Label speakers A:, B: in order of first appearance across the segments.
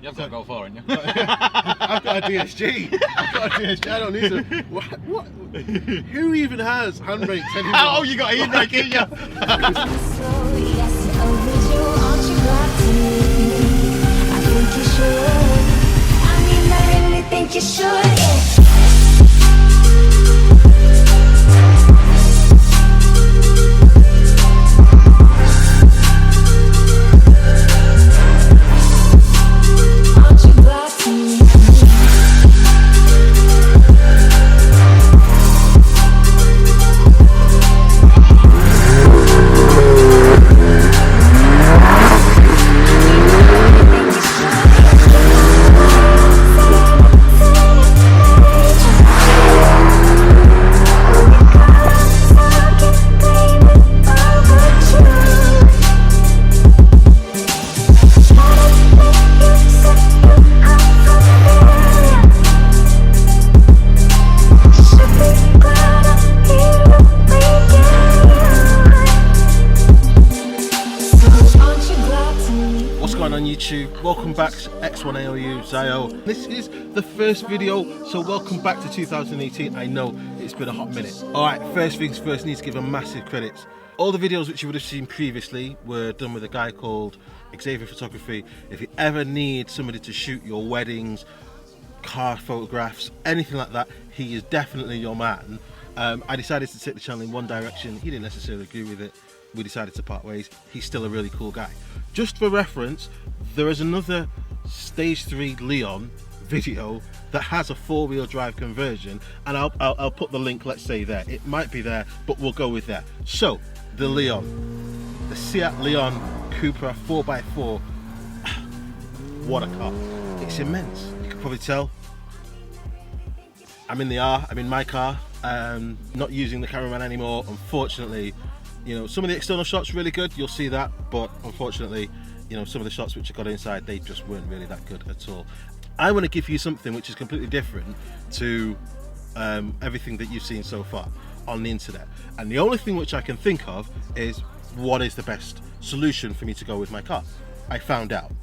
A: You have got to go for, haven't you?
B: I've got a DSG. I don't need to. What? Who even has handbrakes anymore?
A: Oh, you got a handbrake, didn't you?
C: I think you should, yeah.
B: Welcome back to X1AOU Zio. This is the first video, so welcome back to 2018. I know it's been a hot minute. Alright, first things first, need to give a massive credits. All the videos which you would have seen previously were done with a guy called Xavier Photography. If you ever need somebody to shoot your weddings, car photographs, anything like that, he is definitely your man. I decided to take the channel in one direction. He didn't necessarily agree with it. We decided to part ways. He's still a really cool guy. Just for reference, there is another Stage 3 Leon video that has a four-wheel drive conversion, and I'll put the link, let's say, there. It might be there, but we'll go with that. So, the Leon, the Seat Leon Cupra 4x4. What a car. It's immense. You can probably tell. I'm in the R, I'm in my car, not using the cameraman anymore, unfortunately. You know, some of the external shots really good, you'll see that, but unfortunately, you know, some of the shots which I got inside, they just weren't really that good at all. I want to give you something which is completely different to everything that you've seen so far on the internet. And the only thing which I can think of is what is the best solution for me to go with my car. I found out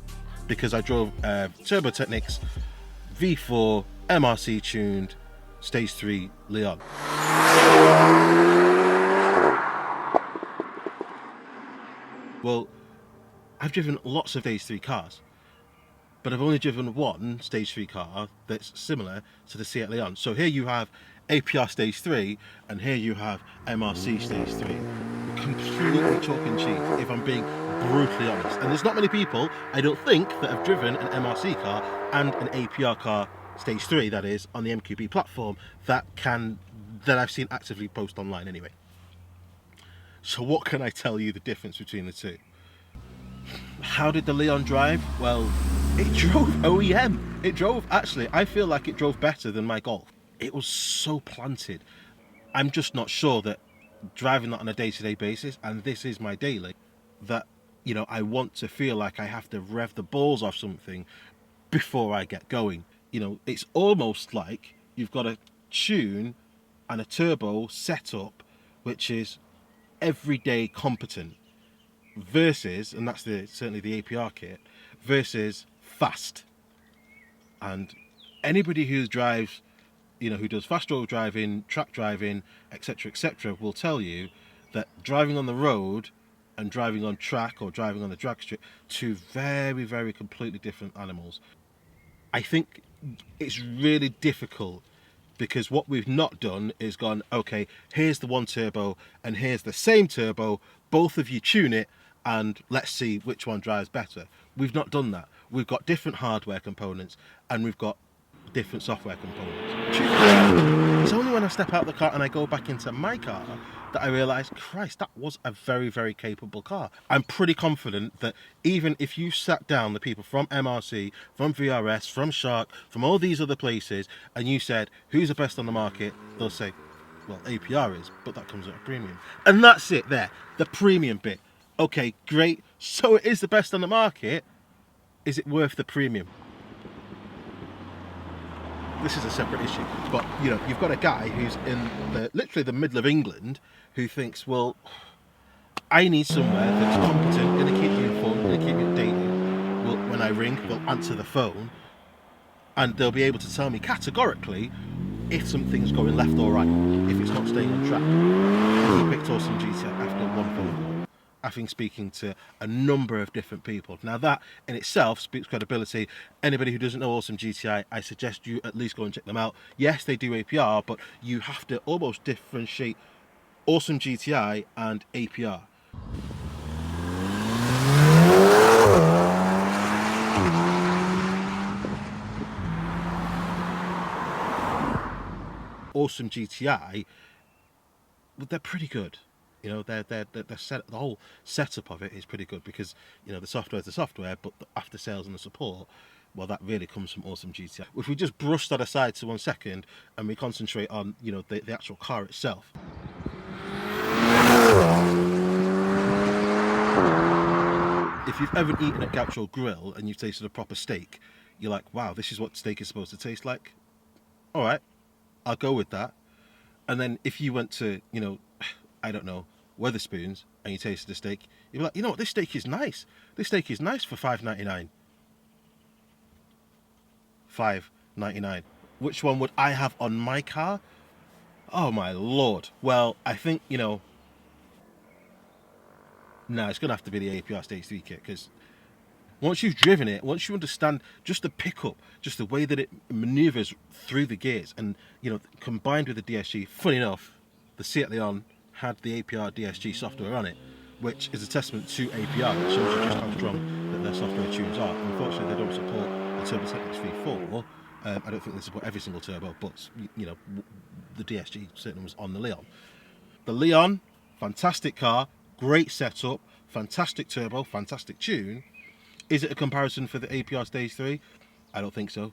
B: because I drove Turbo Technics V4 MRC tuned Stage 3 Leon. Well, I've driven lots of Stage 3 cars, but I've only driven one Stage 3 car that's similar to the Seat Leon. So here you have Apr Stage 3, and here you have MRC Stage 3. Completely chalk and cheese, if I'm being brutally honest. And there's not many people, I don't think, that have driven an MRC car and an Apr car, Stage 3 that is, on the MQB platform that I've seen actively post online anyway. So what can I tell you the difference between the two? How did the Leon drive? Well, it drove OEM. It drove, actually, I feel like it drove better than my Golf. It was so planted. I'm just not sure that driving that on a day-to-day basis, and this is my daily, that, you know, I want to feel like I have to rev the balls off something before I get going. You know, it's almost like you've got a tune and a turbo setup which is everyday competent versus, and that's certainly the Apr kit, versus fast. And anybody who drives, you know, who does fast road driving, track driving, etc., will tell you that driving on the road and driving on track or driving on a drag strip, two very, very completely different animals. I think it's really difficult because what we've not done is gone, okay, here's the one turbo and here's the same turbo, both of you tune it and let's see which one drives better. We've not done that. We've got different hardware components and we've got different software components. It's only when I step out of the car and I go back into my car that I realise, Christ, that was a very, very capable car. I'm pretty confident that even if you sat down the people from MRC, from VRS, from Shark, from all these other places, and you said, who's the best on the market? They'll say, well, Apr is, but that comes at a premium. And that's it there, the premium bit. Okay, great, so it is the best on the market. Is it worth the premium? This is a separate issue, but you know, you've got a guy who's in literally the middle of England who thinks, well, I need somewhere that's competent, going to keep me informed, going to keep me updated. Well, when when I ring, they'll answer the phone, and they'll be able to tell me categorically if something's going left or right, if it's not staying on track. He picked Awesome GTI after one phone call, having speaking to a number of different people. Now that in itself speaks credibility. Anybody who doesn't know Awesome GTI, I suggest you at least go and check them out. Yes, they do APR, but you have to almost differentiate Awesome GTI and APR. Awesome GTI, they're pretty good. You know, the whole setup of it is pretty good because, you know, the software is the software, but the after sales and the support, well, that really comes from Awesome GTI. If we just brush that aside to 1 second and we concentrate on, you know, the actual car itself. If you've ever eaten at Gaucho Grill and you've tasted a proper steak, you're like, wow, this is what steak is supposed to taste like. All right, I'll go with that. And then if you went to, you know, I don't know, Wetherspoons and you tasted a steak, you'd be like, you know what, this steak is nice. This steak is nice for $5.99. $5.99. Which one would I have on my car? Oh my Lord. Well, I think, you know, no, it's going to have to be the Apr Stage 3 kit, because once you've driven it, once you understand just the pickup, just the way that it maneuvers through the gears, and, you know, combined with the DSG, funny enough, the Seat Leon had the Apr Dsg software on it, which is a testament to APR. It shows you just how strong that their software tunes are. Unfortunately, they don't support the Turbo Technics V4. I don't think they support every single turbo, but, you know, the DSG certainly was on the Leon. The Leon, fantastic car, great setup, fantastic turbo, fantastic tune. Is it a comparison for the Apr Stage 3? I don't think so.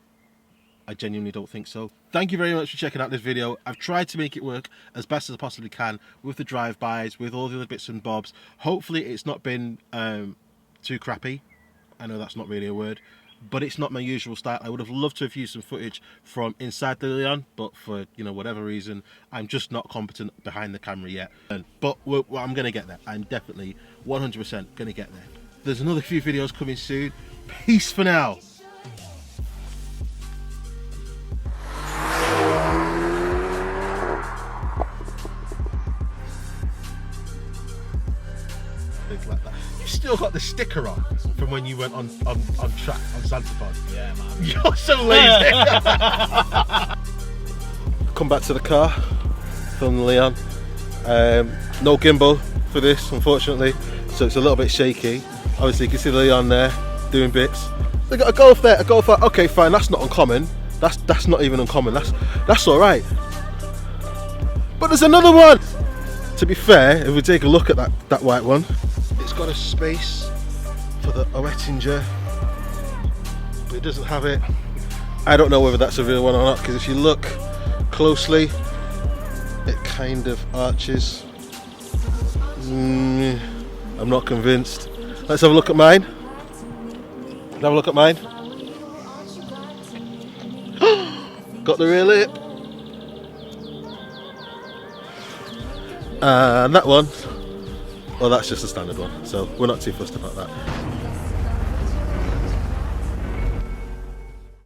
B: I genuinely don't think so. Thank you very much for checking out this video. I've tried to make it work as best as I possibly can with the drive-bys, with all the other bits and bobs. Hopefully it's not been too crappy. I know that's not really a word, but it's not my usual style. I would have loved to have used some footage from inside the Leon, but for, you know, whatever reason, I'm just not competent behind the camera yet. But I'm going to get there. I'm definitely 100% going to get there. There's another few videos coming soon. Peace for now. Like that. You still got the sticker on from when you went on track on Santa Pod.
A: Yeah, man.
B: You're so lazy. Come back to the car from the Leon. No gimbal for this, unfortunately, so it's a little bit shaky. Obviously, you can see the Leon there doing bits. They got a Golf there, a Golf there. Okay, fine. That's not uncommon. That's not even uncommon. That's all right. But there's another one. To be fair, if we take a look at that white one, it's got a space for the Oettinger, but it doesn't have it. I don't know whether that's a real one or not, because if you look closely, it kind of arches. I'm not convinced. Let's have a look at mine. Have a look at mine. Got the rear lip. And that one, well, that's just a standard one, so we're not too fussed about that.